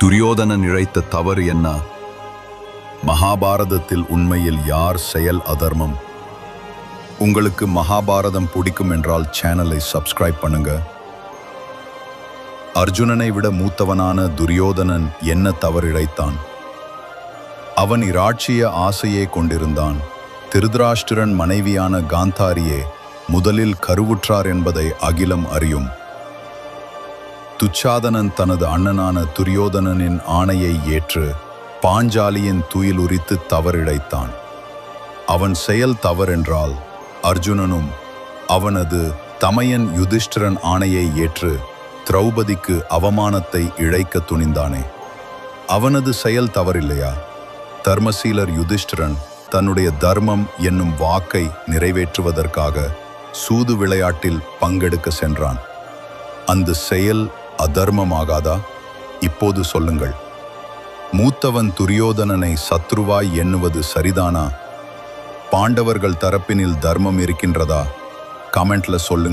துரியோதனன் இழைத்த தவறு என்ன? மகாபாரதத்தில் உண்மையில் யார் செயல் அதர்மம்? உங்களுக்கு மகாபாரதம் பிடிக்கும் என்றால் சேனலை சப்ஸ்கிரைப் பண்ணுங்க. அர்ஜுனனை விட மூத்தவனான துரியோதனன் என்ன தவறிழைத்தான்? அவன் இராட்சிய ஆசையே கொண்டிருந்தான். திருதராஷ்டிரன் மனைவியான காந்தாரியே முதலில் கருவுற்றார் என்பதை அகிலம் அறியும். துச்சாதனன் தனது அண்ணனான துரியோதனனின் ஆணையை ஏற்று பாஞ்சாலியின் துயில் உரித்து தவறிழைத்தான். அவன் செயல் தவறென்றால் அர்ஜுனனும் அவனது தமையன் யுதிஷ்டிரன் ஆணையை ஏற்று திரௌபதிக்கு அவமானத்தை இழைக்க துணிந்தானே, அவனது செயல் தவறில்லையா? தர்மசீலர் யுதிஷ்டிரன் தன்னுடைய தர்மம் என்னும் வாக்கை நிறைவேற்றுவதற்காக சூது விளையாட்டில் பங்கெடுக்க சென்றான். அந்த செயல் அதர்மமாகாதா? இப்போது சொல்லுங்கள். மூத்தவன் துரியோதனனை சத்ருவாய் எண்ணுவது சரிதானா? பாண்டவர்கள் தரப்பினில் தர்மம் இருக்கின்றதா? கமெண்ட்ல சொல்லுங்கள்.